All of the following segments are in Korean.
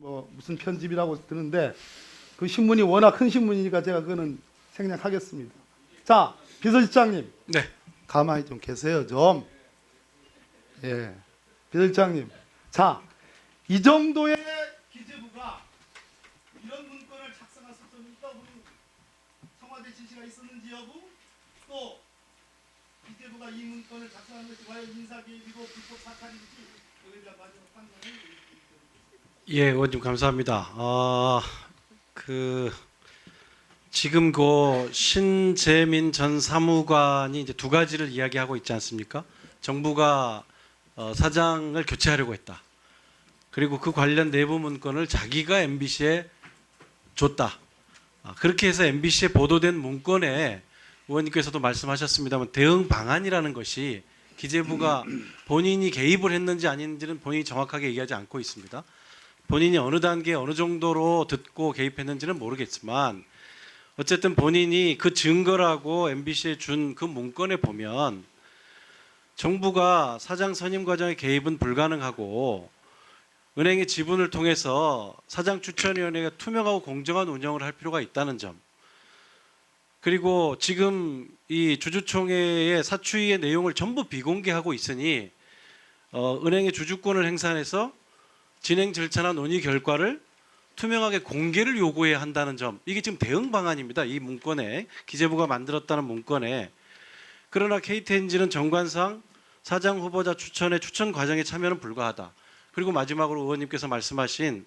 뭐 무슨 편집이라고 드는데 그 신문이 워낙 큰 신문이니까 제가 그거는 생략하겠습니다. 자, 비서실장님. 네. 가만히 좀 계세요, 좀. 예. 비서실장님. 자, 이 정도의 기재부가 이런 문건을 작성할 수 있습니까? 청와대 지시가 있었는지 여부, 또 기재부가 이 문건을 작성한 것이 과연 인사개입이고 불법 사찰인지 여기에 대한 마지막 판단을. 예, 의원님 감사합니다. 지금 그 신재민 전 사무관이 이제 두 가지를 이야기하고 있지 않습니까? 정부가 사장을 교체하려고 했다. 그리고 그 관련 내부 문건을 자기가 MBC에 줬다. 그렇게 해서 MBC에 보도된 문건에 의원님께서도 말씀하셨습니다만 대응 방안이라는 것이 기재부가 본인이 개입을 했는지 아닌지는 본인이 정확하게 얘기하지 않고 있습니다. 본인이 어느 단계에 어느 정도로 듣고 개입했는지는 모르겠지만 어쨌든 본인이 그 증거라고 MBC에 준 그 문건에 보면 정부가 사장 선임 과정의 개입은 불가능하고 은행의 지분을 통해서 사장 추천위원회가 투명하고 공정한 운영을 할 필요가 있다는 점, 그리고 지금 이 주주총회의 사추위의 내용을 전부 비공개하고 있으니 은행의 주주권을 행사해서 진행 절차나 논의 결과를 투명하게 공개를 요구해야 한다는 점, 이게 지금 대응 방안입니다. 이 문건에, 기재부가 만들었다는 문건에. 그러나 KTNG는 정관상 사장 후보자 추천의 추천 과정에 참여는 불가하다. 그리고 마지막으로 의원님께서 말씀하신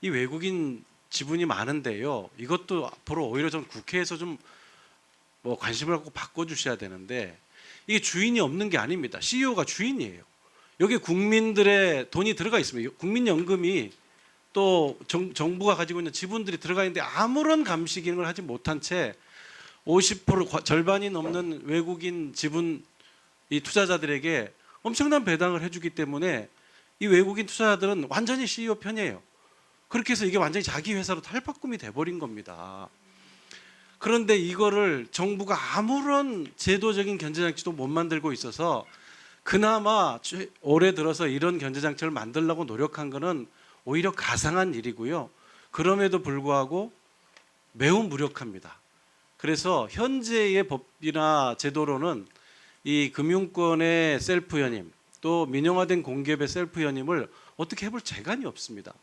이 외국인 지분이 많은데요, 이것도 앞으로 오히려 좀 국회에서 좀 뭐 관심을 갖고 바꿔주셔야 되는데, 이게 주인이 없는 게 아닙니다. CEO가 주인이에요. 여기에 국민들의 돈이 들어가 있습니다. 국민연금이 또 정부가 가지고 있는 지분들이 들어가 있는데 아무런 감시 기능을 하지 못한 채 50% 절반이 넘는 외국인 지분 이 투자자들에게 엄청난 배당을 해주기 때문에 이 외국인 투자자들은 완전히 CEO 편이에요. 그렇게 해서 이게 완전히 자기 회사로 탈바꿈이 돼버린 겁니다. 그런데 이거를 정부가 아무런 제도적인 견제장치도 못 만들고 있어서 그나마 올해 들어서 이런 견제장치를 만들려고 노력한 것은 오히려 가상한 일이고요. 그럼에도 불구하고 매우 무력합니다. 그래서 현재의 법이나 제도로는 이 금융권의 셀프 연임, 또 민영화된 공기업의 셀프 연임을 어떻게 해볼 재간이 없습니다.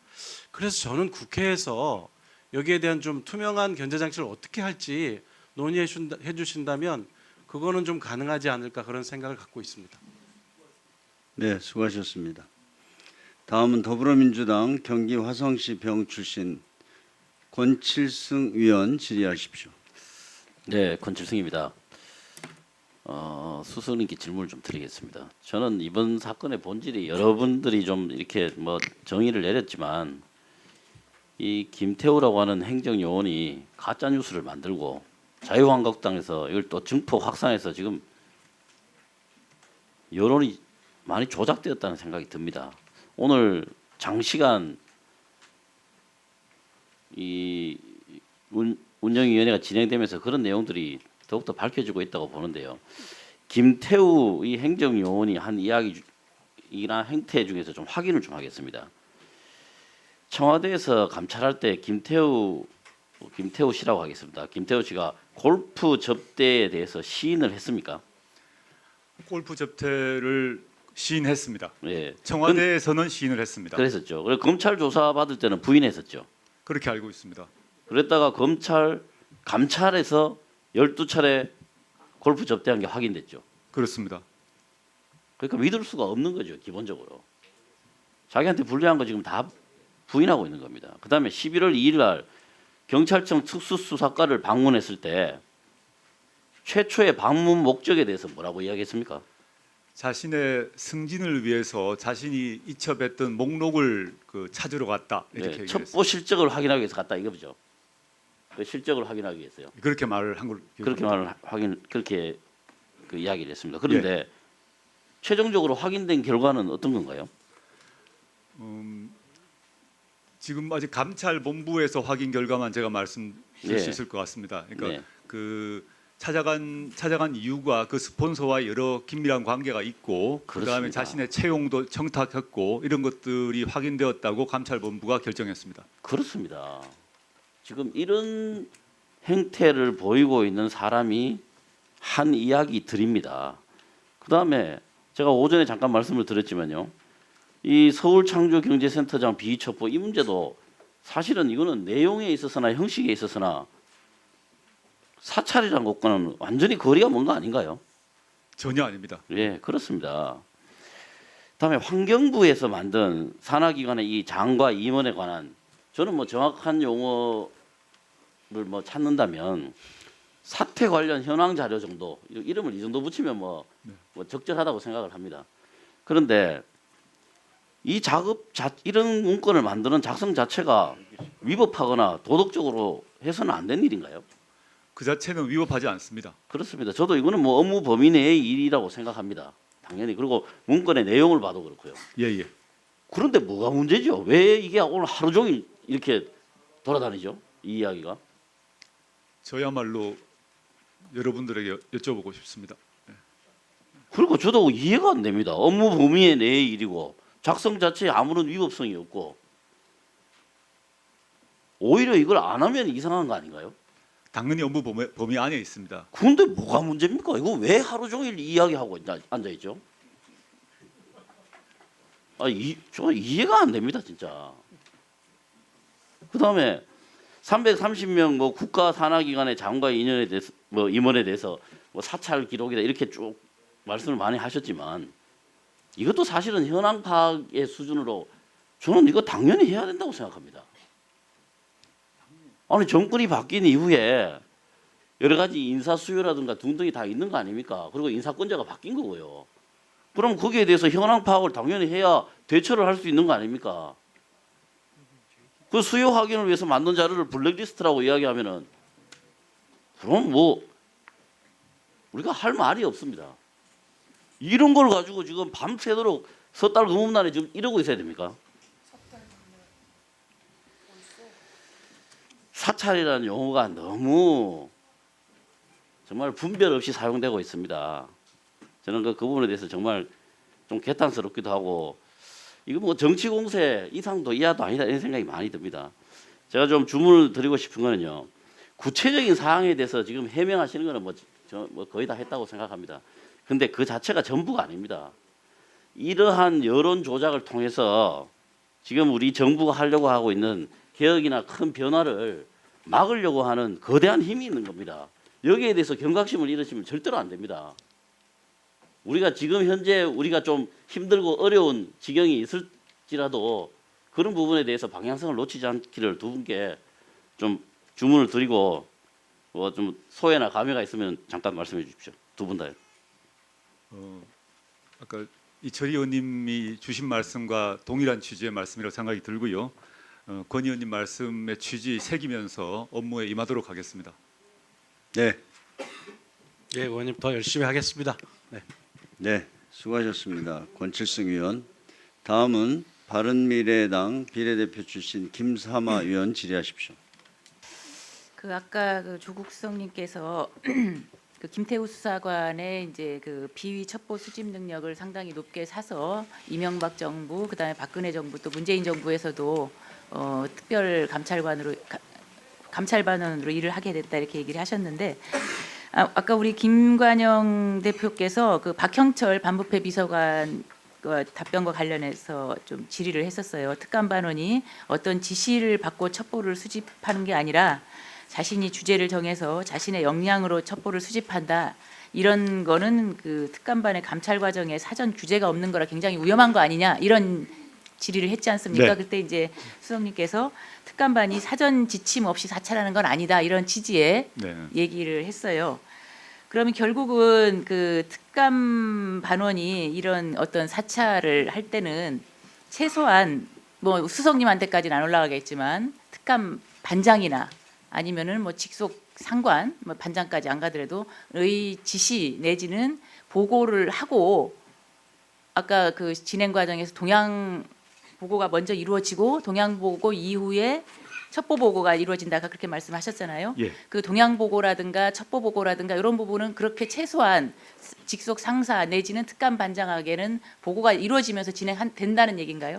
그래서 저는 국회에서 여기에 대한 좀 투명한 견제장치를 어떻게 할지 논의해 주신다면 그거는 좀 가능하지 않을까, 그런 생각을 갖고 있습니다. 네, 수고하셨습니다. 다음은 더불어민주당 경기 화성시 병 출신 권칠승 의원 질의하십시오. 네, 권칠승입니다. 수석님께 질문을 좀 드리겠습니다. 저는 이번 사건의 본질이, 여러분들이 좀 이렇게 뭐 정의를 내렸지만 이 김태우라고 하는 행정요원이 가짜 뉴스를 만들고 자유한국당에서 이걸 또 증폭 확산해서 지금 여론이 많이 조작되었다는 생각이 듭니다. 오늘 장시간 이 운영위원회가 진행되면서 그런 내용들이 더욱더 밝혀지고 있다고 보는데요. 김태우 이 행정요원이 한 이야기나 행태 중에서 좀 확인을 좀 하겠습니다. 청와대에서 감찰할 때 김태우 씨라고 하겠습니다. 김태우 씨가 골프 접대에 대해서 시인을 했습니까? 골프 접대를 시인했습니다. 네. 청와대에서는 시인을 했습니다. 그랬었죠. 그리고 검찰 조사 받을 때는 부인했었죠. 그렇게 알고 있습니다. 그랬다가 감찰에서 12차례 골프 접대한 게 확인됐죠. 그렇습니다. 그러니까 믿을 수가 없는 거죠, 기본적으로. 자기한테 불리한 거 지금 다 부인하고 있는 겁니다. 그다음에 11월 2일 날 경찰청 특수수사과를 방문했을 때 최초의 방문 목적에 대해서 뭐라고 이야기했습니까? 자신의 승진을 위해서 자신이 이첩했던 목록을 찾으러 갔다, 이렇게 네, 얘기를 첩보 했습니다. 실적을 확인하기 위해서 갔다 이거죠. 그 실적을 확인하기 위해서요. 그렇게 말을 한 걸 그렇게 그 이야기를 했습니다. 그런데 최종적으로 확인된 결과는 어떤 건가요? 지금 아직 감찰본부에서 확인 결과만 제가 말씀드릴 네. 수 있을 것 같습니다. 그러니까 네. 그 찾아간 이유가 그 스폰서와 여러 긴밀한 관계가 있고 그다음에 그렇습니다. 자신의 채용도 청탁했고 이런 것들이 확인되었다고 감찰본부가 결정했습니다. 그렇습니다. 지금 이런 행태를 보이고 있는 사람이 한 이야기들입니다. 그다음에 제가 오전에 잠깐 말씀을 드렸지만요. 이 서울창조경제센터장 비위첩보 이 문제도 사실은 이거는 내용에 있어서나 형식에 있어서나 사찰이라는 것과는 완전히 거리가 먼 거 아닌가요? 전혀 아닙니다. 예, 그렇습니다. 다음에 환경부에서 만든 산하기관의 이 장과 임원에 관한 저는 뭐 정확한 용어를 뭐 찾는다면 사태 관련 현황 자료 정도 이름을 이 정도 붙이면 뭐 적절하다고 생각을 합니다. 그런데 이 이런 문건을 만드는 작성 자체가 위법하거나 도덕적으로 해서는 안 된 일인가요? 그 자체는 위법하지 않습니다. 그렇습니다. 저도 이거는 뭐 업무 범위 내의 일이라고 생각합니다. 당연히. 그리고 문건의 내용을 봐도 그렇고요. 예. 그런데 뭐가 문제죠? 왜 이게 오늘 하루 종일 이렇게 돌아다니죠? 이 이야기가. 저야말로 여러분들에게 여쭤보고 싶습니다. 그리고 저도 이해가 안 됩니다. 업무 범위 내의 일이고 작성 자체에 아무런 위법성이 없고 오히려 이걸 안 하면 이상한 거 아닌가요? 당연히 업무 범위 안에 있습니다. 근데 뭐가 문제입니까? 이거 왜 하루 종일 이야기하고 앉아 있죠? 저 이해가 안 됩니다, 진짜. 그다음에 330명 뭐 국가 산하기관의 장과 인연에 대해서 뭐 임원에 대해서 뭐 사찰 기록이다 이렇게 쭉 말씀을 많이 하셨지만 이것도 사실은 현황 파악의 수준으로 저는 이거 당연히 해야 된다고 생각합니다. 아니 정권이 바뀐 이후에 여러 가지 인사 수요라든가 등등이 다 있는 거 아닙니까? 그리고 인사권자가 바뀐 거고요. 그럼 거기에 대해서 현황 파악을 당연히 해야 대처를 할 수 있는 거 아닙니까? 그 수요 확인을 위해서 만든 자료를 블랙리스트라고 이야기하면은 그럼 뭐 우리가 할 말이 없습니다. 이런 걸 가지고 지금 밤새도록 섣달 금음날에 지금 이러고 있어야 됩니까? 사찰이라는 용어가 너무 정말 분별 없이 사용되고 있습니다. 저는 그 부분에 대해서 정말 좀 개탄스럽기도 하고 이거 뭐 정치 공세 이상도 이하도 아니다 이런 생각이 많이 듭니다. 제가 좀 주문을 드리고 싶은 거는요. 구체적인 사항에 대해서 지금 해명하시는 거는 뭐 거의 다 했다고 생각합니다. 근데 그 자체가 전부가 아닙니다. 이러한 여론 조작을 통해서 지금 우리 정부가 하려고 하고 있는 개혁이나 큰 변화를 막으려고 하는 거대한 힘이 있는 겁니다. 여기에 대해서 경각심을 잃으시면 절대로 안 됩니다. 우리가 지금 현재 우리가 좀 힘들고 어려운 지경이 있을지라도 그런 부분에 대해서 방향성을 놓치지 않기를 두 분께 좀 주문을 드리고 뭐 좀 소회나 감회가 있으면 잠깐 말씀해 주십시오. 두 분 다요. 아까 이철희 의원님이 주신 말씀과 동일한 취지의 말씀이라고 생각이 들고요. 권 의원님 말씀의 취지 새기면서 업무에 임하도록 하겠습니다. 네, 예, 의원님 더 열심히 하겠습니다. 네. 네, 수고하셨습니다. 권칠승 의원. 다음은 바른미래당 비례대표 출신 김삼아 의원 질의하십시오. 그 아까 그 조국성님께서 그 김태우 수사관의 이제 그 비위 첩보 수집 능력을 상당히 높게 사서 이명박 정부 그다음에 박근혜 정부 또 문재인 정부에서도 특별 감찰반원으로 일을 하게 됐다 이렇게 얘기를 하셨는데 아까 우리 김관영 대표께서 그 박형철 반부패 비서관 답변과 관련해서 좀 질의를 했었어요. 특감반원이 어떤 지시를 받고 첩보를 수집하는 게 아니라 자신이 주제를 정해서 자신의 역량으로 첩보를 수집한다. 이런 거는 그 특감반의 감찰 과정에 사전 규제가 없는 거라 굉장히 위험한 거 아니냐 이런 질의를 했지 않습니까? 네. 그때 이제 수석님께서 특감반이 사전 지침 없이 사찰하는 건 아니다 이런 취지의 네. 얘기를 했어요. 그러면 결국은 그 특감 반원이 이런 어떤 사찰을 할 때는 최소한 뭐 수석님한테까지는 안 올라가겠지만 특감 반장이나 아니면은 뭐 직속 상관, 뭐 반장까지 안 가더라도 의 지시 내지는 보고를 하고 아까 그 진행 과정에서 동향 보고가 먼저 이루어지고 동향 보고 이후에 첩보 보고가 이루어진다 아까 그렇게 말씀하셨잖아요. 예. 그 동향 보고라든가 첩보 보고라든가 이런 부분은 그렇게 최소한 직속 상사 내지는 특감 반장에게는 보고가 이루어지면서 진행된다는 얘기인가요?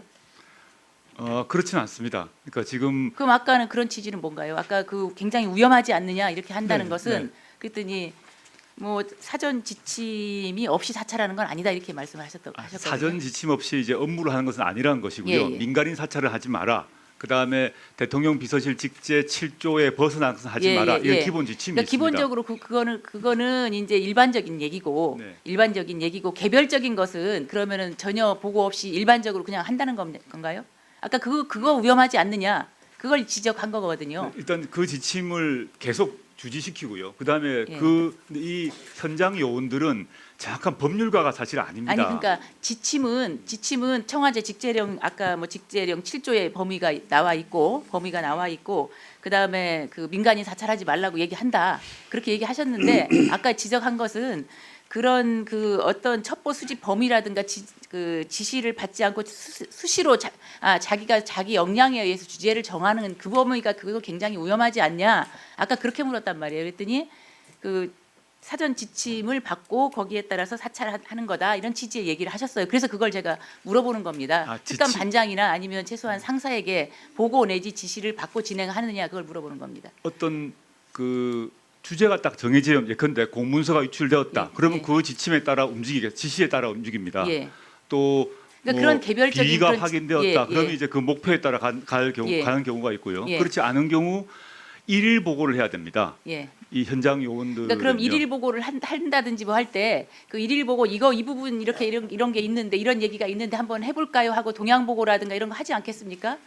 그렇지는 않습니다. 그러니까 지금 그럼 아까는 그런 취지는 뭔가요? 아까 그 굉장히 위험하지 않느냐 이렇게 한다는 네, 것은 네. 그랬더니 뭐 사전 지침이 없이 사찰하는 건 아니다 이렇게 하셨거든요. 사전 지침 없이 이제 업무를 하는 것은 아니라는 것이고요. 예, 예. 민간인 사찰을 하지 마라. 그다음에 대통령 비서실 직제 7조에 벗어난 것은 하지 예, 마라. 예, 이런 예. 기본 지침이 그러니까 있습니다. 기본적으로 그거는 이제 일반적인 얘기고 네. 일반적인 얘기고 개별적인 것은 그러면은 전혀 보고 없이 일반적으로 그냥 한다는 건가요? 아까 그거 위험하지 않느냐 그걸 지적한 거거든요. 일단 그 지침을 계속 유지시키고요. 그다음에 예. 이 현장 요원들은 정확한 법률가가 사실 아닙니다. 아니 그러니까 지침은 청와대 직제령 아까 뭐 직제령 7조의 범위가 나와 있고 그다음에 그 민간인 사찰하지 말라고 얘기한다. 그렇게 얘기하셨는데 아까 지적한 것은 그런 그 어떤 첩보 수집 범위라든가 그 지시를 받지 않고 수시로 자기가 자기 역량에 의해서 주제를 정하는 그 범위가 그거 굉장히 위험하지 않냐. 아까 그렇게 물었단 말이에요. 그랬더니 그 사전 지침을 받고 거기에 따라서 사찰하는 거다 이런 취지의 얘기를 하셨어요. 그래서 그걸 제가 물어보는 겁니다. 특감 반장이나 아니면 최소한 상사에게 보고 내지 지시를 받고 진행하느냐 그걸 물어보는 겁니다. 어떤 그 주제가 딱 정해져 예컨대 공문서가 유출되었다. 예, 그러면 예. 그 지침에 따라 지시에 따라 움직입니다. 예. 또 그러니까 그런 개별적인 비위가 그런 확인되었다. 예, 그러면 예. 이제 그 목표에 따라 예. 가는 경우가 있고요. 예. 그렇지 않은 경우 일일 보고를 해야 됩니다. 예. 이 현장 요원들. 그러니까 그럼 일일 보고를 한다든지 뭐 할 때 그 일일 보고 이 부분 이렇게 이런 게 있는데 이런 얘기가 있는데 한번 해볼까요 하고 동향 보고라든가 이런 거 하지 않겠습니까?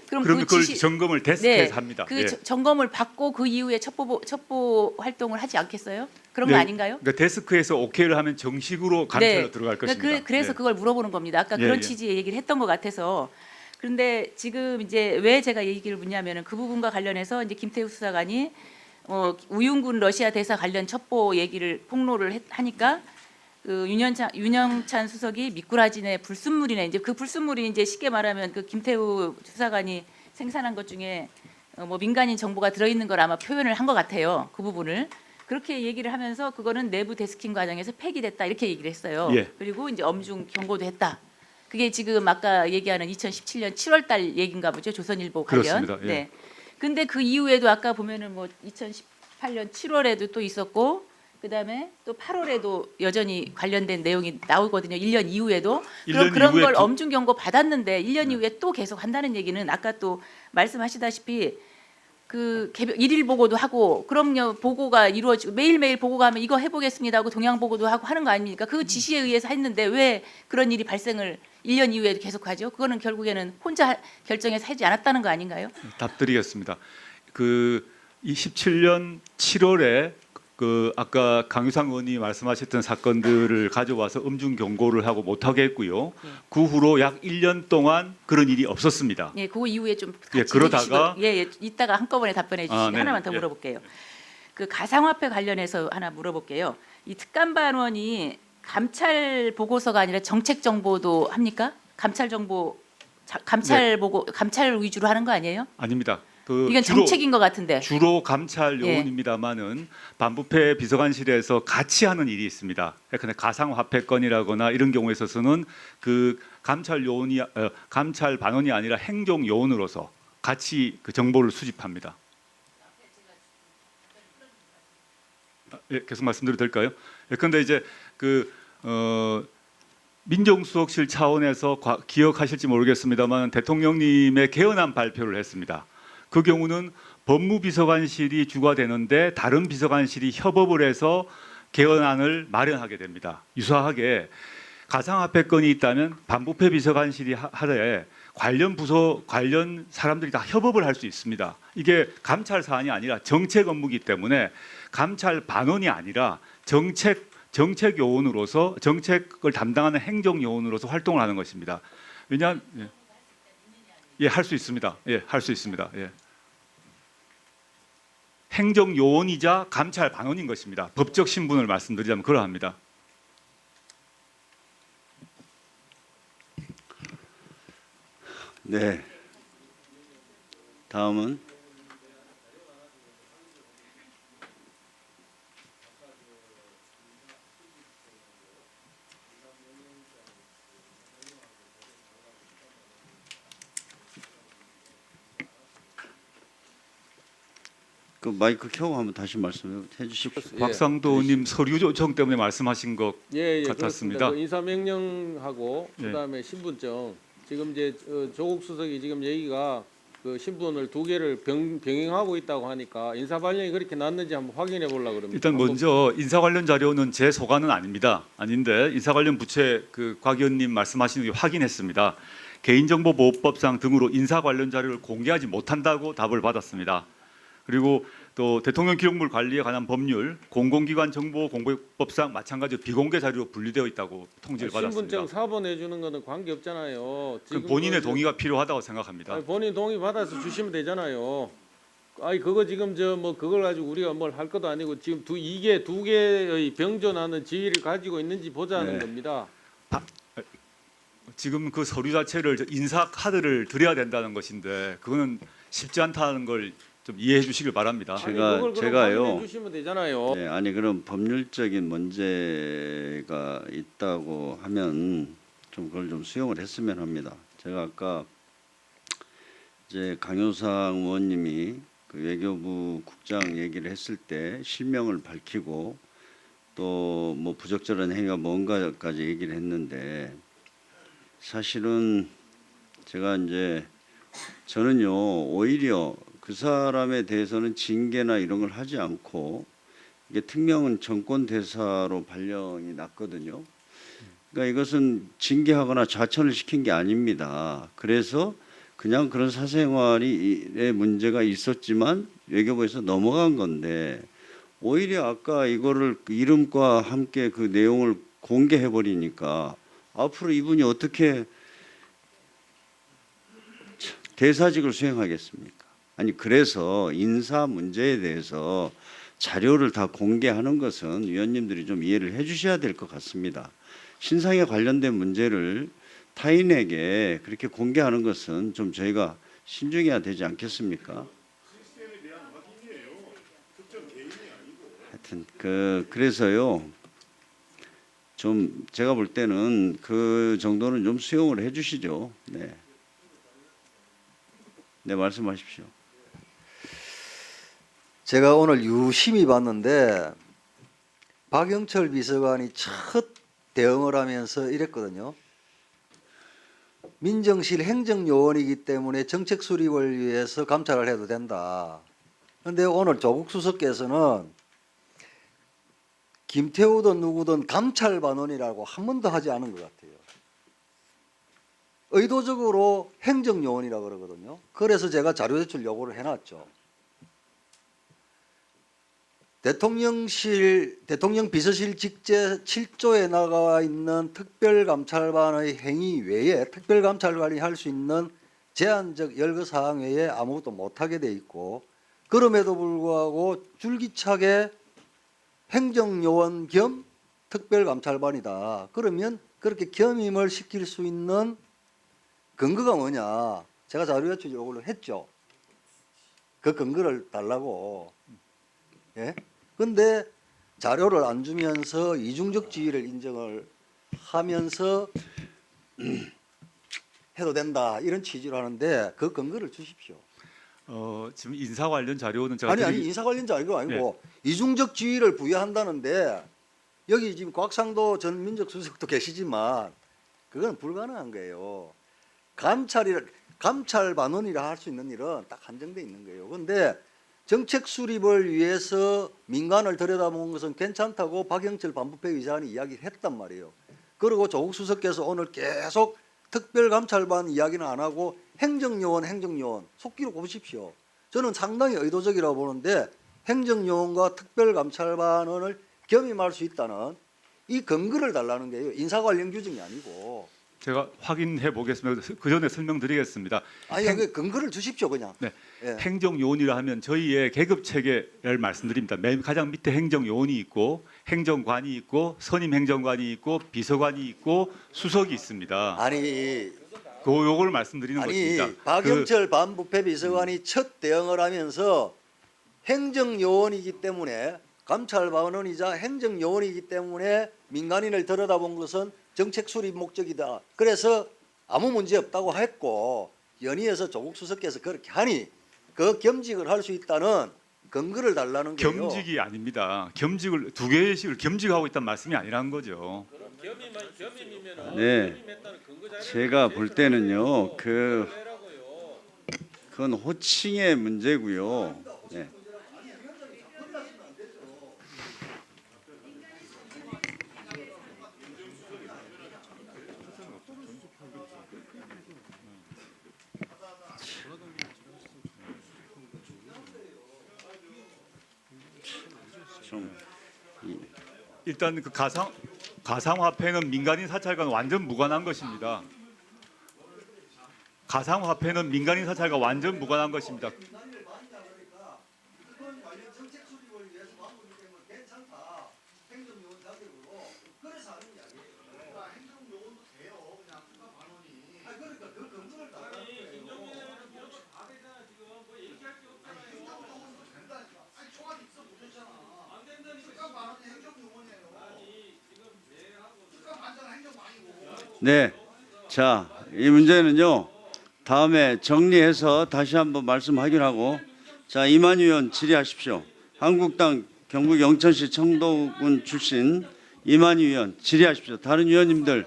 그러면 그걸 점검을 데스크에서 합니다. 그 예. 점검을 받고 그 이후에 첩보 활동을 하지 않겠어요? 그런 네, 거 아닌가요? 그러니까 데스크에서 오케이를 하면 정식으로 감찰로 들어갈 그러니까 것입니다. 그래서 예. 그걸 물어보는 겁니다. 아까 예, 그런 예. 취지의 얘기를 했던 것 같아서. 그런데 지금 이제 왜 제가 얘기를 묻냐면은 그 부분과 관련해서 이제 김태우 수사관이 우윤군 러시아 대사 관련 첩보 얘기를 폭로를 하니까 그 윤영찬 수석이 미꾸라지네 불순물이네 이제 그 불순물이 이제 쉽게 말하면 그 김태우 수사관이 생산한 것 중에 뭐 민간인 정보가 들어있는 걸 아마 표현을 한 것 같아요. 그 부분을 그렇게 얘기를 하면서 그거는 내부 데스킹 과정에서 폐기됐다 이렇게 얘기를 했어요. 예. 그리고 이제 엄중 경고도 했다. 그게 지금 아까 얘기하는 2017년 7월달 얘기인가 보죠. 조선일보 관련. 그렇습니다. 예. 네. 근데 그 이후에도 아까 보면은 뭐 2018년 7월에도 또 있었고 그다음에 또 8월에도 여전히 관련된 내용이 나오거든요. 1년 이후에도. 그럼 1년 그런 이후에 걸 또- 엄중 경고 받았는데 1년 이후에 또 계속 한다는 얘기는 아까 또 말씀하시다시피 그 일일 보고도 하고 그럼요 보고가 이루어지고 매일매일 보고가 하면 이거 해보겠습니다 하고 동향 보고도 하고 하는 거 아닙니까? 그 지시에 의해서 했는데 왜 그런 일이 발생을 1년 이후에도 계속하죠? 그거는 결국에는 혼자 결정해서 하지 않았다는 거 아닌가요? 답드리겠습니다. 그 27년 7월에 그 아까 강유상 의원이 말씀하셨던 사건들을 가져와서 엄중 경고를 하고 못하게 했고요. 예. 그 후로 약 1년 동안 그런 일이 없었습니다. 예, 그 이후에 좀 예, 같이 그러다가- 해주시고, 예, 이따가 한꺼번에 답변해 주시면 네네. 하나만 더 예. 물어볼게요. 그 가상화폐 관련해서 하나 물어볼게요. 이 특감 반원이 감찰 보고서가 아니라 정책 정보도 합니까? 감찰 정보, 감찰 보고 감찰 위주로 하는 거 아니에요? 아닙니다. 그 이건 정책인 것 같은데. 주로 감찰 예. 요원입니다만은 반부패 비서관실에서 같이 하는 일이 있습니다. 근데 가상화폐 건이라거나 이런 경우에 있어서는 그 감찰 요원이 감찰 반원이 아니라 행정 요원으로서 같이 그 정보를 수집합니다. 예, 계속 말씀드려도 될까요? 그런데 이제 그 민정수석실 차원에서 기억하실지 모르겠습니다만 대통령님의 개헌안 발표를 했습니다. 그 경우는 법무비서관실이 주가 되는데 다른 비서관실이 협업을 해서 개헌안을 마련하게 됩니다. 유사하게 가상화폐 건이 있다면 반부패 비서관실이 하되 관련 부서 관련 사람들이 다 협업을 할 수 있습니다. 이게 감찰 사안이 아니라 정책 업무이기 때문에 감찰 반원이 아니라 정책 요원으로서 정책을 담당하는 행정 요원으로서 활동을 하는 것입니다. 왜냐하면 예, 할 수 있습니다. 예, 할 수 있습니다. 예. 행정 요원이자 감찰 반원인 것입니다. 법적 신분을 말씀드리자면 그러합니다. 네. 다음은 그 마이크 켜고 한번 다시 말씀해 주십시오. 예. 곽상도님 서류 요청 때문에 말씀하신 것 예, 같았습니다. 그렇습니다. 그 인사명령하고 예. 그다음에 신분증 지금 이제 조국 수석이 지금 얘기가 그 신분을 두 개를 병행하고 있다고 하니까 인사 발령이 그렇게 났는지 한번 확인해 보려고 그럽니다. 일단 먼저 인사 관련 자료는 제 소관은 아닙니다. 아닌데 인사 관련 부처 곽 의원님 말씀하시는 게 확인했습니다. 개인정보보호법상 등으로 인사 관련 자료를 공개하지 못한다고 답을 받았습니다. 그리고 또 대통령 기록물 관리에 관한 법률, 공공기관 정보 공개법상 마찬가지로 비공개 자료로 분류되어 있다고 통지를 받았습니다. 신분증 4번 해주는 거는 관계 없잖아요. 그 본인의 동의가 필요하다고 생각합니다. 아니, 본인 동의 받아서 주시면 되잖아요. 아니 그거 지금 저 뭐 그걸 가지고 우리가 뭘 할 것도 아니고 지금 이게 두 개의 병존하는 지위를 가지고 있는지 보자는 네. 겁니다. 지금 그 서류 자체를 인사 카드를 드려야 된다는 것인데 그거는 쉽지 않다는 걸 좀 이해해 주시길 바랍니다. 제가- 아니, 그걸 그럼 제가요. 확인해 주시면 되잖아요. 네, 아니 그럼 법률적인 문제가 있다고 하면 좀 그걸 좀 수용을 했으면 합니다. 제가 아까 이제 강효상 의원님이 그 외교부 국장 얘기를 했을 때 실명을 밝히고 또 뭐 부적절한 행위가 뭔가까지 얘기를 했는데 사실은 제가 이제 저는요 오히려 그 사람에 대해서는 징계나 이런 걸 하지 않고 이게 특명은 정권 대사로 발령이 났거든요. 그러니까 이것은 징계하거나 좌천을 시킨 게 아닙니다. 그래서 그냥 그런 사생활의 문제가 있었지만 외교부에서 넘어간 건데 오히려 아까 이거를 이름과 함께 그 내용을 공개해 버리니까 앞으로 이분이 어떻게 대사직을 수행하겠습니까? 아니 그래서 인사 문제에 대해서 자료를 다 공개하는 것은 위원님들이 좀 이해를 해주셔야 될 것 같습니다. 신상에 관련된 문제를 타인에게 그렇게 공개하는 것은 좀 저희가 신중해야 되지 않겠습니까? 하여튼 그래서요 좀 제가 볼 때는 그 정도는 좀 수용을 해주시죠. 네. 네 말씀하십시오. 제가 오늘 유심히 봤는데 박영철 비서관이 첫 대응을 하면서 이랬거든요. 민정실 행정요원이기 때문에 정책 수립을 위해서 감찰을 해도 된다. 그런데 오늘 조국 수석께서는 김태우든 누구든 감찰반원이라고 한 번도 하지 않은 것 같아요. 의도적으로 행정요원이라고 그러거든요. 그래서 제가 자료 제출 요구를 해놨죠. 대통령 비서실 직제 7조에 나가 있는 특별감찰반의 행위 외에 특별감찰관이 할 수 있는 제한적 열거 사항 외에 아무것도 못하게 돼 있고 그럼에도 불구하고 줄기차게 행정요원 겸 특별감찰반이다. 그러면 그렇게 겸임을 시킬 수 있는 근거가 뭐냐? 제가 자료 제출 요구를 했죠. 그 근거를 달라고. 예? 근데 자료를 안 주면서 이중적 지위를 인정을 하면서 해도 된다 이런 취지로 하는데 그 근거를 주십시오. 지금 인사 관련 자료는 제가 아니 인사 관련 자료가 아니고 이중적 지위를 부여한다는데 여기 지금 곽상도 전 민정수석도 계시지만 그건 불가능한 거예요. 감찰반원이라 할 수 있는 일은 딱 한정돼 있는 거예요. 그런데 정책 수립을 위해서 민간을 들여다보는 것은 괜찮다고 박영철 반부패 의장이 이야기를 했단 말이에요. 그리고 조국 수석께서 오늘 계속 특별감찰반 이야기는 안 하고 행정요원 속기로 꼽으십시오. 저는 상당히 의도적이라고 보는데 행정요원과 특별감찰반원을 겸임할 수 있다는 이 근거를 달라는 거예요. 인사 관련 규정이 아니고. 제가 확인해 보겠습니다. 그 전에 설명드리겠습니다. 아니 그 근거를 주십시오 그냥. 네. 예. 행정요원이라 하면 저희의 계급 체계를 말씀드립니다. 맨 가장 밑에 행정요원이 있고 행정관이 있고 선임 행정관이 있고 비서관이 있고 수석이 있습니다. 아니 요걸 말씀드리는 것입니다. 박영철 반부패 비서관이 첫 대응을 하면서 행정요원이기 때문에 감찰반원이자 행정요원이기 때문에 민간인을 들여다본 것은 정책 수립 목적이다. 그래서 아무 문제 없다고 했고 연이어서 조국 수석께서 그렇게 하니 그 겸직을 할 수 있다는 근거를 달라는 거예요. 겸직이 아닙니다. 겸직을 두 개의 식을 겸직하고 있다는 말씀이 아니라는 거죠. 겸임이면은 네. 겸임했다는 근거 자료를 제가 볼 때는요, 내라고요. 그건 호칭의 문제고요. 네. 좀 일단 그 가상화폐는 민간인 사찰과는 완전 무관한 것입니다. 가상화폐는 민간인 사찰과 완전 무관한 것입니다. 네. 자, 이 문제는요. 다음에 정리해서 다시 한번 말씀 확인하고, 자, 이만희 의원 질의하십시오. 한국당 경북 영천시 청도군 출신 이만희 의원 질의하십시오. 다른 의원님들,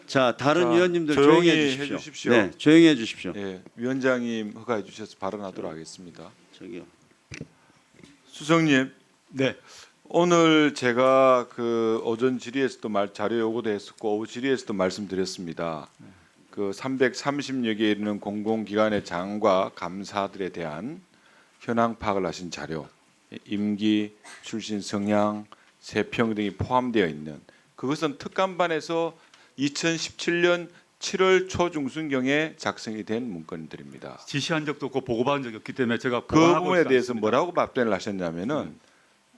자, 다른 자, 의원님들 조용히 조용히 해주십시오. 해주십시오. 네, 조용히 해주십시오. 예, 위원장님 허가해 주셔서 발언하도록 하겠습니다. 저기요. 수석님, 네, 오늘 제가 그 오전 질의에서도 자료 요구도 했었고 오후 질의에서도 말씀드렸습니다. 그 330여 개 이르는 공공기관의 장과 감사들에 대한 현황 파악을 하신 자료, 임기, 출신 성향, 세평 등이 포함되어 있는 그것은 특감반에서 2017년 7월 초중순경에 작성이 된 문건들입니다. 지시한 적도 없고 보고받은 적이 없기 때문에 제가 그 보관하고 부분에 있지 대해서 않습니다. 뭐라고 답변을 하셨냐면은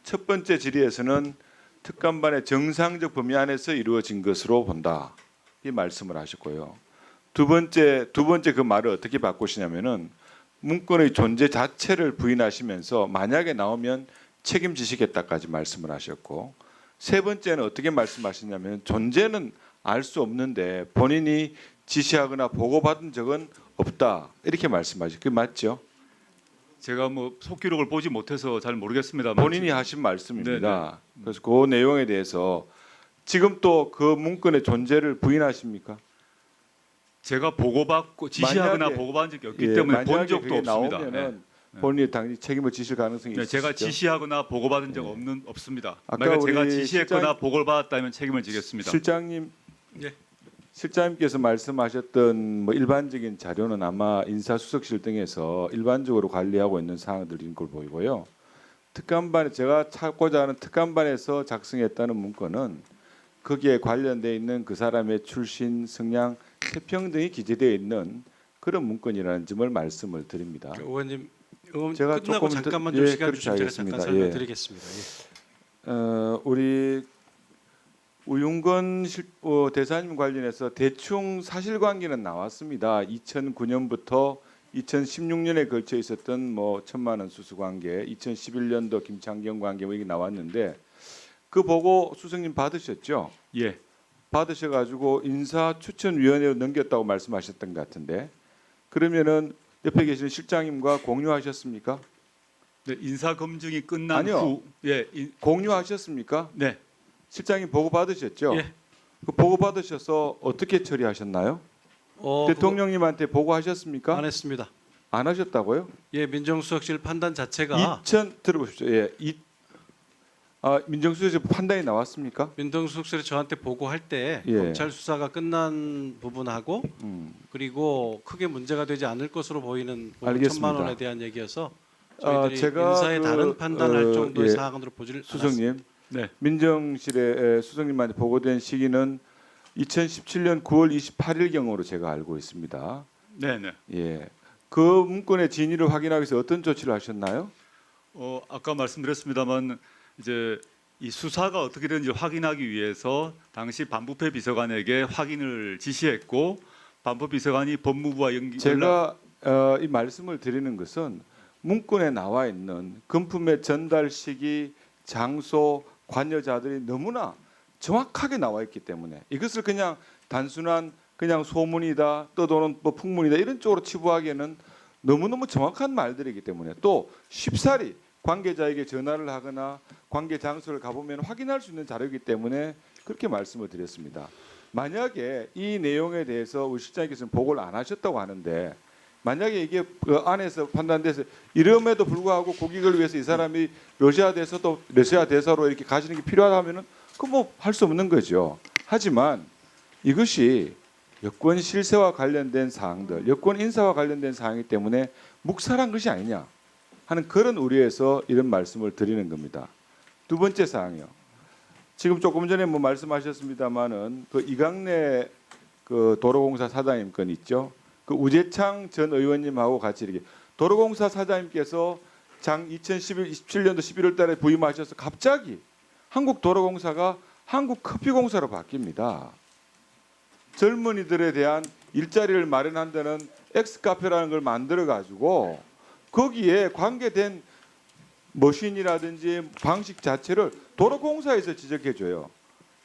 첫 번째 질의에서는 특감반의 정상적 범위 안에서 이루어진 것으로 본다 이 말씀을 하셨고요. 두 번째 그 말을 어떻게 바꾸시냐면은 문건의 존재 자체를 부인하시면서 만약에 나오면 책임지시겠다까지 말씀을 하셨고, 세 번째는 어떻게 말씀하셨냐면 존재는 알 수 없는데 본인이 지시하거나 보고받은 적은 없다 이렇게 말씀하셨죠. 그게 맞죠? 제가 뭐 속기록을 보지 못해서 잘 모르겠습니다만 본인이 하신 말씀입니다. 그래서 그 내용에 대해서 지금 또 그 문건의 존재를 부인하십니까? 제가 보고받고 지시하거나 만약에- 보고받은 적이 없기 예, 때문에 본 만약에 적도 그게 없습니다. 나오면은 네. 본인이 당연히 책임을 지실 가능성이 네, 있으시죠. 제가 지시하거나 보고받은 적 없습니다. 아까 만약 제가 우리 지시했거나 실장- 보고를 받았다면 책임을 지겠습니다. 실장님, 예. 실장님께서 말씀하셨던 뭐 일반적인 자료는 아마 인사수석실 등에서 일반적으로 관리하고 있는 사항들인 걸 보이고요. 특감반에 제가 찾고자 하는 특감반에서 작성했다는 문건은 거기에 관련돼 있는 그 사람의 출신, 성향, 세평 등이 기재되어 있는 그런 문건이라는 점을 말씀을 드립니다. 의원님 제가 끝나고 조금 잠깐만 더- 좀 예, 시간 그렇게 주시면 제가 하겠습니다. 잠깐 예. 설명드리겠습니다. 예. 우리 우윤건 대사님 관련해서 대충 사실관계는 나왔습니다. 2009년부터 2016년에 걸쳐 있었던 뭐 1,000만 원 수수 관계, 2011년도 김창경 관계 뭐 이게 나왔는데 그 보고 수석님 받으셨죠? 예, 받으셔가지고 인사추천위원회로 넘겼다고 말씀하셨던 것 같은데 그러면은 옆에 계시는 실장님과 공유하셨습니까? 네, 인사 검증이 끝난 아니요. 후, 예, 공유하셨습니까? 네, 실장님 보고 받으셨죠? 예. 그 보고 받으셔서 어떻게 처리하셨나요? 대통령님한테 보고하셨습니까? 안 했습니다. 안 하셨다고요? 예, 민정수석실 판단 자체가 들어보십시오. 예, 민정수석실 판단이 나왔습니까? 민정수석실이 저한테 보고할 때 예. 검찰 수사가 끝난 부분하고 그리고 크게 문제가 되지 않을 것으로 보이는 알겠습니다. 1,000만 원에 대한 얘기여서 저희들이 제가 인사의 그, 다른 판단할 정도의 예. 사항으로 보질 않았습니다. 수석님, 네. 민정실에 수석님한테 보고된 시기는 2017년 9월 28일 경으로 제가 알고 있습니다. 네, 네. 예, 그 문건의 진위를 확인하기 위해서 어떤 조치를 하셨나요? 아까 말씀드렸습니다만 이제 이 수사가 어떻게 되는지 확인하기 위해서 당시 반부패 비서관에게 확인을 지시했고 반부패 비서관이 법무부와 제가 이 말씀을 드리는 것은 문건에 나와 있는 금품의 전달 시기, 장소, 관여자들이 너무나 정확하게 나와 있기 때문에 이것을 그냥 단순한 그냥 소문이다, 떠도는 뭐 풍문이다 이런 쪽으로 치부하기에는 너무너무 정확한 말들이기 때문에 또 쉽사리 관계자에게 전화를 하거나 관계 장소를 가보면 확인할 수 있는 자료이기 때문에 그렇게 말씀을 드렸습니다. 만약에 이 내용에 대해서 우리 실장님께서는 보고를 안 하셨다고 하는데 만약에 이게 그 안에서 판단돼서 이름에도 불구하고 고객을 위해서 이 사람이 러시아 대사로 이렇게 가시는 게 필요하다면은 그 뭐 할 수 없는 거죠. 하지만 이것이 여권 실세와 관련된 사항들, 여권 인사와 관련된 사항이기 때문에 묵살한 것이 아니냐 하는 그런 우려에서 이런 말씀을 드리는 겁니다. 두 번째 사항이요. 지금 조금 전에 뭐 말씀하셨습니다마는 그 이강래 그 도로공사 사장님 건 있죠. 그 우재창 전 의원님하고 같이 이렇게 도로공사 사장님께서 2017년도 11월달에 부임하셔서 갑자기 한국도로공사가 한국커피공사로 바뀝니다. 젊은이들에 대한 일자리를 마련한다는 엑스카페라는 걸 만들어 가지고 거기에 관계된 머신이라든지 방식 자체를 도로공사에서 지적해 줘요.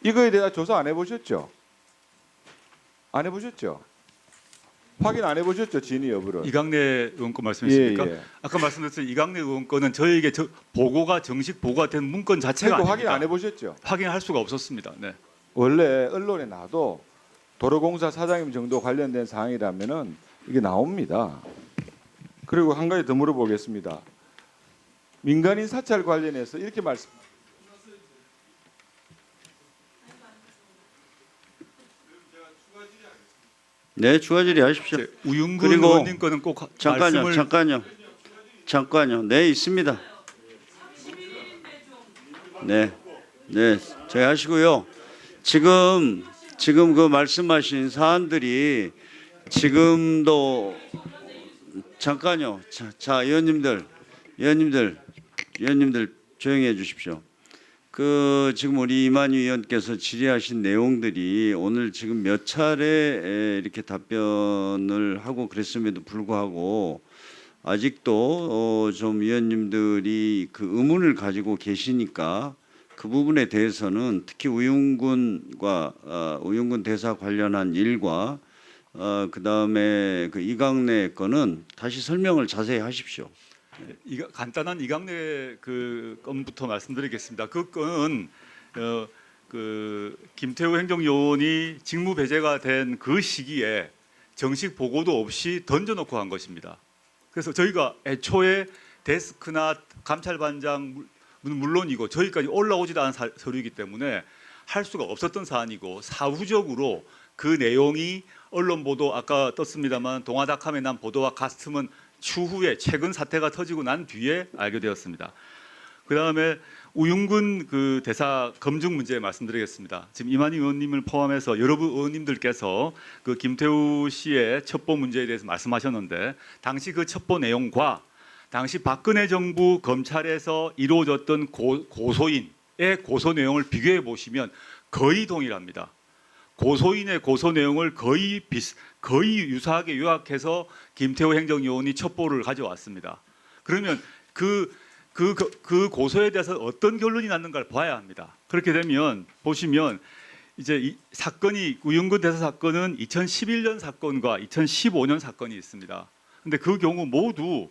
이거에 대해 조사 안 해보셨죠? 안 해보셨죠? 확인 안 해보셨죠? 진위 여부를. 이강래 의원 거 말씀이십니까? 예, 예. 아까 말씀드렸듯이 이강래 의원 거는 저에게 보고가 정식 보고가 된 문건 자체가 그러니까 아닙니다. 확인 안 해보셨죠? 확인할 수가 없었습니다. 네. 원래 언론에 나도 도로공사 사장님 정도 관련된 사항이라면은 이게 나옵니다. 그리고 한 가지 더 물어보겠습니다. 민간인 사찰 관련해서 이렇게 말씀. 네, 추가 질의하십시오. 우윤근 그리고 의원님 거는 꼭 잠깐요. 네, 있습니다. 네, 제가 하시고요. 지금 그 말씀하신 사안들이 지금도 잠깐요. 자, 의원님들 조용히 해주십시오. 그 지금 우리 이만희 의원께서 질의하신 내용들이 오늘 지금 몇 차례 이렇게 답변을 하고 그랬음에도 불구하고 아직도 좀 의원님들이 그 의문을 가지고 계시니까 그 부분에 대해서는 특히 우윤근 대사 관련한 일과 그다음에 그 이강래 건은 다시 설명을 자세히 하십시오. 간단한 이강래 그 건부터 말씀드리겠습니다. 그 건은 그 김태우 행정요원이 직무 배제가 된 그 시기에 정식 보고도 없이 던져놓고 한 것입니다. 그래서 저희가 애초에 데스크나 감찰반장 물론이고 저희까지 올라오지도 않은 서류이기 때문에 할 수가 없었던 사안이고 사후적으로 그 내용이 언론 보도 아까 떴습니다만 동아닷컴에 난 보도와 같으면 추후에 최근 사태가 터지고 난 뒤에 알게 되었습니다. 그다음에 우윤근 그 대사 검증 문제 말씀드리겠습니다. 지금 이만희 의원님을 포함해서 여러분 의원님들께서 그 김태우 씨의 첩보 문제에 대해서 말씀하셨는데 당시 그 첩보 내용과 당시 박근혜 정부 검찰에서 이루어졌던 고소인의 고소 내용을 비교해 보시면 거의 동일합니다. 고소인의 고소 내용을 거의 유사하게 요약해서 김태우 행정요원이 첩보를 가져왔습니다. 그러면 그 고소에 대해서 어떤 결론이 났는가를 봐야 합니다. 그렇게 되면 보시면 이제 이 사건이 우윤근 대사 사건은 2011년 사건과 2015년 사건이 있습니다. 근데 그 경우 모두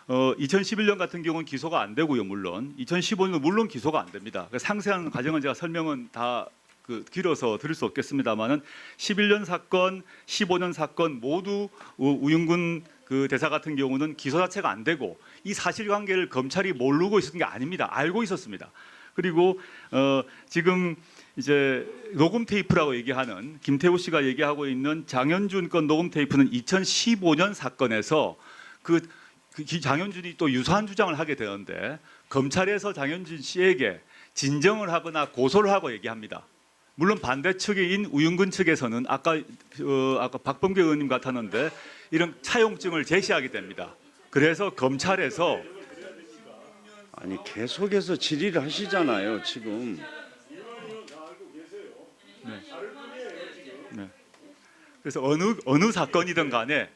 2011년 같은 경우는 기소가 안 되고요, 물론 2015년은 물론 기소가 안 됩니다. 상세한 과정은 제가 설명은 다 길어서 드릴 수 없겠습니다만은 11년 사건, 15년 사건 모두 우윤근 그 대사 같은 경우는 기소 자체가 안 되고 이 사실관계를 검찰이 모르고 있었던 게 아닙니다. 알고 있었습니다. 그리고 지금 이제 녹음 테이프라고 얘기하는 김태우 씨가 얘기하고 있는 장현준 건 녹음 테이프는 2015년 사건에서 그 장현준이 또 유사한 주장을 하게 되는데 검찰에서 장현준 씨에게 진정을 하거나 고소를 하고 얘기합니다. 물론 반대 측인 우윤근 측에서는 아까 박범계 의원님 같았는데 이런 차용증을 제시하게 됩니다. 그래서 검찰에서 아니 계속해서 질의를 하시잖아요 지금. 네. 그래서 어느 사건이든 간에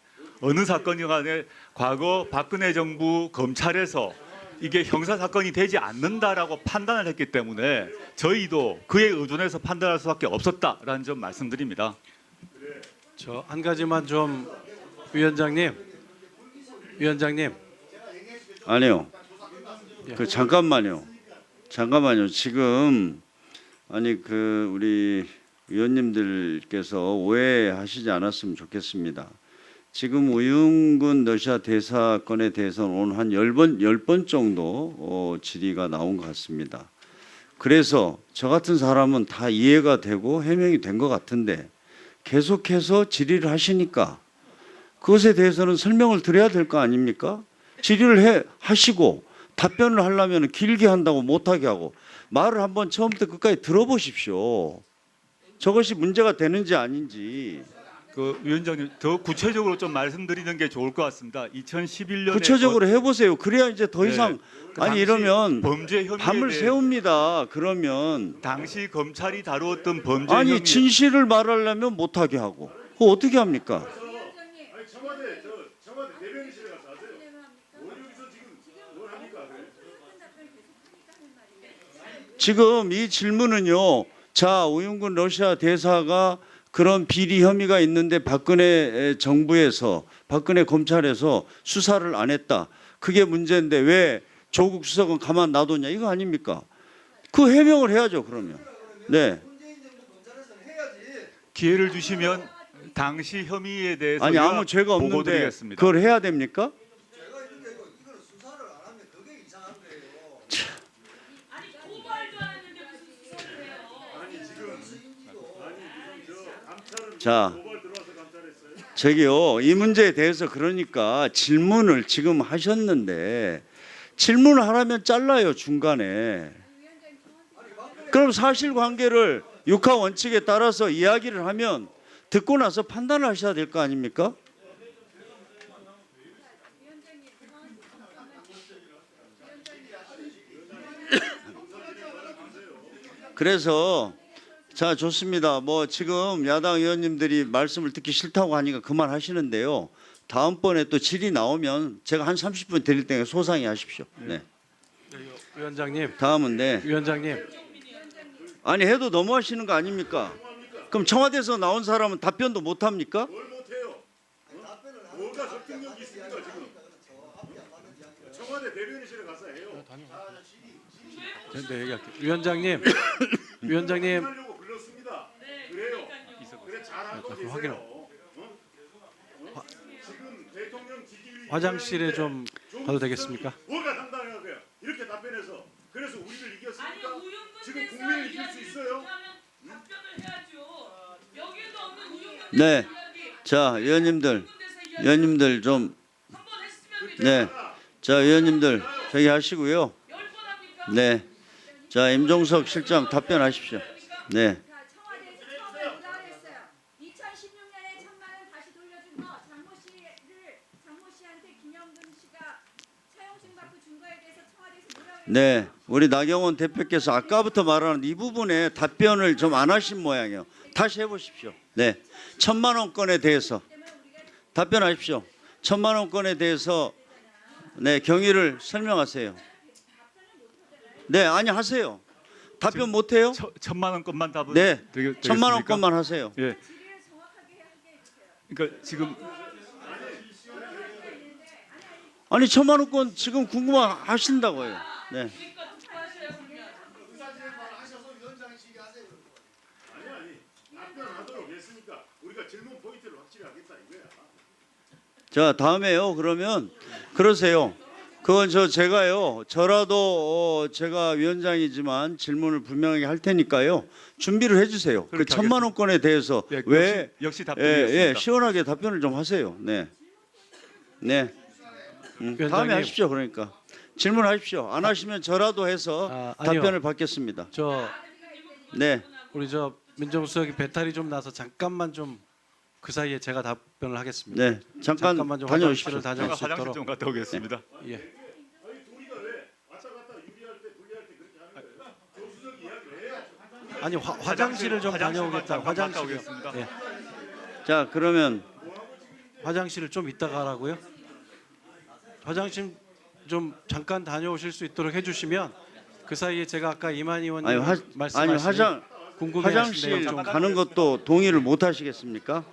과거 박근혜 정부 검찰에서 이게 형사 사건이 되지 않는다라고 판단을 했기 때문에 저희도 그에 의존해서 판단할 수밖에 없었다라는 점 말씀드립니다. 저 한 가지만 좀 위원장님 위원장님. 아니요. 그 잠깐만요. 지금 아니 그 우리 위원님들께서 오해하시지 않았으면 좋겠습니다. 지금 우윤근 러시아 대사건에 대해서는 오늘 한 10번 정도 질의가 나온 것 같습니다. 그래서 저 같은 사람은 다 이해가 되고 해명이 된 것 같은데 계속해서 질의를 하시니까 그것에 대해서는 설명을 드려야 될 거 아닙니까? 질의를 하시고 답변을 하려면 길게 한다고 못하게 하고 말을 한번 처음부터 끝까지 들어보십시오. 저것이 문제가 되는지 아닌지. 그 위원장님 더 구체적으로 좀 말씀드리는 게 좋을 것 같습니다. 2011년에 구체적으로 해보세요. 그래야 이제 더 이상 아니 이러면 범죄 혐의에 밤을 대해 새웁니다. 그러면 당시 검찰이 다루었던 범죄 아니 혐의 진실을 말하려면 못하게 하고 그거 어떻게 합니까? 지금 이 질문은요. 자, 우윤근 러시아 대사가 그런 비리 혐의가 있는데 박근혜 정부에서 박근혜 검찰에서 수사를 안 했다. 그게 문제인데 왜 조국 수석은 가만 놔뒀냐 이거 아닙니까? 그 해명을 해야죠. 그러면. 네. 기회를 주시면 당시 혐의에 대해서 아니 아무 죄가 없는데 보고드리겠습니다. 그걸 해야 됩니까? 자, 저기요 이 문제에 대해서 그러니까 질문을 지금 하셨는데 질문을 하라면 잘라요 중간에. 그럼 사실관계를 육하 원칙에 따라서 이야기를 하면 듣고 나서 판단을 하셔야 될 거 아닙니까? 그래서 자 좋습니다. 뭐 지금 야당 의원님들이 말씀을 듣기 싫다고 하니까 그만하시는데요. 다음번에 또 질의 나오면 제가 한 30분 드릴 때에 소상히 하십시오. 네. 위원장님. 다음은 네. 위원장님. 아니 해도 너무하시는 거 아닙니까? 그럼 청와대에서 나온 사람은 답변도 못 합니까? 뭘 못해요? 뭐가 설득력이 있습니까 지금? 청와대 대변인실에 가서 해요. 네, 얘기할게요. 위원장님. 위원장님. 하려고 불렀습니다. 그래요. 그래 잘하고 계세요. 확인. 지금 대통령 지지율이 화장실에 좀 가도 되겠습니까? 뭐가 당당한 거야? 이렇게 답변해서 그래서 우리를 이겼습니까? 지금 국민을 이길 수 있어요? 네. 자 의원님들 좀 네. 자 의원님들 저기 하시고요. 네. 자 임종석 실장 답변하십시오. 네. 청와대에서 처음에 뭐라 그랬어요? 2016년에 1,000만 원 다시 돌려준 거 장모 씨한테 김영근 씨가 차용증 받고 준 거에 대해서 청와대에서 뭐라 그랬어요? 네. 우리 나경원 대표께서 아까부터 말하는 이 부분에 답변을 좀 안 하신 모양이에요. 다시 해보십시오. 네. 1,000만 원 건에 대해서 답변하십시오. 1,000만 원 건에 대해서 네 경위를 설명하세요. 네, 아니 하세요. 답변 못 해요? 1,000만 원 건만 답은 네, 되겠습니까? 1,000만 원 건만 하세요. 예. 그러니까 지금 아니 1,000만 원 건 지금 궁금하신다고요. 네. 답변하도록 했으니까 우리가 질문 포인트를 확실히 하겠다 이거야. 자 다음에요. 그러면 그러세요. 그건 제가요. 저라도 제가 위원장이지만 질문을 분명하게 할 테니까요. 준비를 해주세요. 그 1,000만 원 건에 대해서 예, 왜 역시 답변이었습니다. 시원하게 답변을 좀 하세요. 네. 네. 다음에 하십시오. 그러니까 질문하십시오. 안 하시면 저라도 해서 아니요. 답변을 받겠습니다. 네. 우리 민정수석이 배탈이 좀 나서 잠깐만 좀 그 사이에 제가 답변을 하겠습니다. 네. 잠깐 잠깐만 좀 다녀오십시오. 화장실을 다녀올 제가 수 화장실 있도록. 좀 갔다 오겠습니다. 예. 우리가 왜 왔다 갔다 유리할 때 불리할 때 그렇게 하는 거예요? 조수석 이야기를 해야죠. 아니 화장실을 좀 다녀오겠다. 잠깐 갔다 화장실. 오겠습니다. 예. 자 그러면 화장실을 좀 이따 가라고요? 화장실 좀 잠깐 다녀오실 수 있도록 해주시면 그 사이에 제가 아까 이만 의원님 아니 말씀하신 화장실 궁금해하신 내용 좀 가는 것도 동의를 못 하시겠습니까?